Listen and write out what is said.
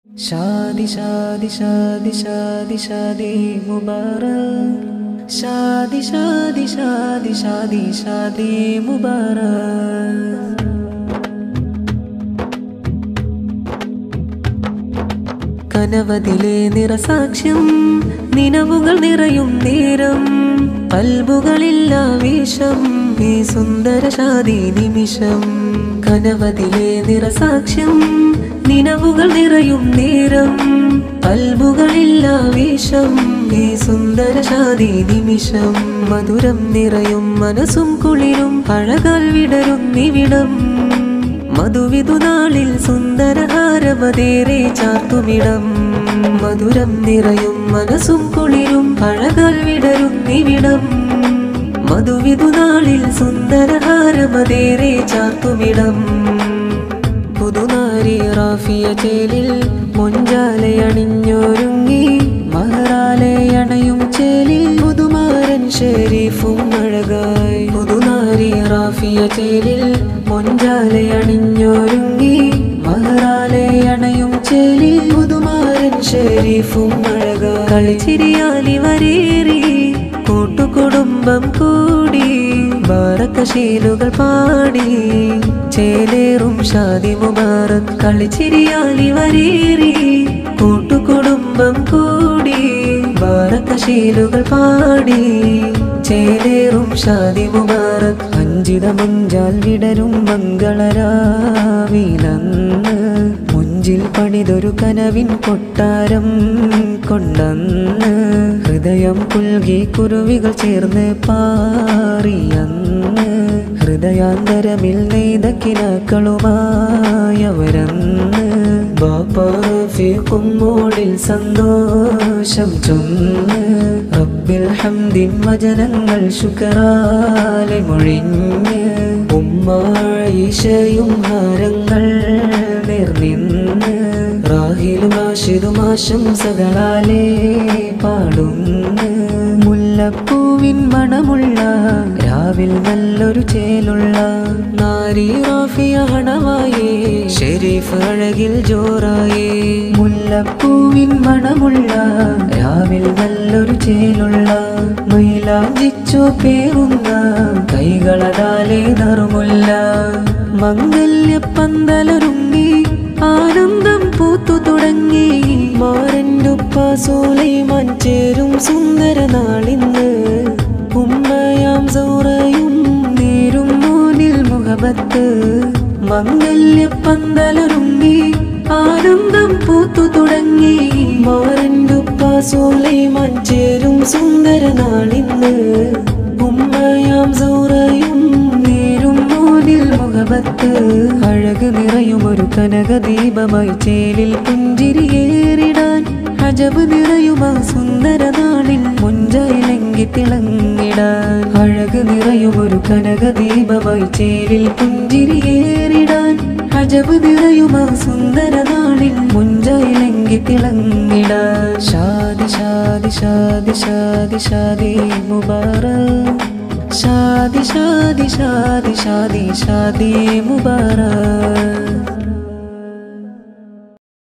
शादी शादी शादी शादी शादी मुबारक शादी शादी शादी शादी शादी मुबारक കനവതിലെ നിറസാക്ഷ്യം നിനവുകൾ നിറയും നേരം കൽബുകളിൽ ആവേശം ഈ സുന്ദര ശാദി നിമിഷം കനവതിലെ നിറസാക്ഷ്യം നിനവുകൾ നിറയും നേരം കൽബുകളിൽ ആവേശം ഈ സുന്ദര ശാദി നിമിഷം മധുരം നിറയും മനസ്സും കുളിരും അഴകാൽ വിടരും നിവിടം മധുവിധുനാളിൽ സുന്ദരഹാരമതേറെ ചാർത്തുമിടം മധുരം നിറയും മനസ്സും കുളിരും അഴകാൽ വിടരും നിവിടം മധുവിധുനാളിൽ സുന്ദരഹാരമതേറെ ചാർത്തുമിടം പുതുനാരി റാഫിയ ചേലിൽ മൊഞ്ചാലയണിഞ്ഞൊരുങ്ങി മഹറാലയണയും ചേലിൽ പുതുമാരൻ ഷെരീഫും അഴകായി പുതുനാരി റാഫിയ ചേലിൽ മൊഞ്ചാലയണിഞ്ഞൊരുങ്ങി മഹറാലയണയും ചേലിൽ പുതുമാരൻ ഷെരീഫും അഴകായി കളിച്ചിരിയാലി വരേറി കൂട്ടുകുടുംബം കൂടി ബാറക്കശീലുകൾ പാടി ചേലേറും ഷാദി മുബാറക് കളിച്ചിരിയാലി വരേറി കൂട്ടുകുടുംബം കൂടി ബാറക്കശീലുകൾ പാടി ചേലേറും ഷാദി മുബാറക് അഞ്ചിത മഞ്ചാൽ വിടരും മംഗളരാവിലന്ന് മുഞ്ചിൽ പണിതൊരു കനവിൻ കൊട്ടാരം കൊണ്ടന്ന് ഹൃദയം പുൽകി കുരുവികൾ ചേർന്ന് പാറിയന്ന് ഹൃദയാന്തരമിൽ നെയ്ത കിനാക്കളുമായവരന്ന് ബാപ്പാഫിക്കും മോളിൽ സന്തോഷം ചൊന്ന് റബ്ബിൽ ഹംദിൻ വചനങ്ങൾ ശുക്റാലെ മൊഴിഞ്ഞ് ഉമ്മായിഷയും ഹാരങ്ങൾ നേർനിന്ന് റാഹിലും ആശിദും ആശംസകളാലേ പാടുന്ന് മുല്ലപ്പൂവിൻ മണമുള്ള രാവിൽ നല്ലൊരു ചേലുള്ള നാരി റാഫിയ ഹണവായേ ഷെരീഫ് അഴകിൽ ജോറായേ മുല്ലപ്പൂവിൻ മണമുള്ള രാവിൽ നല്ലൊരു ചേലുള്ള മൈലാഞ്ചിച്ചു പേറുന്ന കൈകളതാലേ നറുമുല്ല മംഗല്യപ്പന്തലൊരുങ്ങി ആനന്ദം പൂത്തു തുടങ്ങി മാരൻ്റുപ്പ സൂലൈമാൻ ചേരും സുന്ദര നാളിന്ന് ഉമ്മയാം സൗറയും നേരും മോനിൽ മുഹബത്ത് മംഗല്യപ്പന്തലൊരുങ്ങി ആനന്ദം പൂത്തു തുടങ്ങി മാരൻ്റുപ്പ സൂലൈമാൻ ചേരും സുന്ദര നാളിന്ന് ഉമ്മയാം സൗറയും നേരും മോനിൽ മുഹബത്ത് അഴക് നിറയും ഒരു കനകദീപമായി ചേലിൽ പുഞ്ചിരിയേറിടാൻ അജബ് നിറയുമാ സുന്ദര നാളിൽ മുഞ്ചയിലെങ്കി തിളങ്ങിടാൻ അഴക് നിറയും ഒരു കനകദീപമായി ചേലിൽ പുഞ്ചിരിയേറിടാൻ അജബ് നിറയുമാ സുന്ദര നാളിൽ മുഞ്ചയിലെങ്കി തിളങ്ങിടാൻ ഷാദി ഷാദി ഷാദി ഷാദി ഷാദി മുബാറക് शादी शादी शादी शादी शादी मुबारक।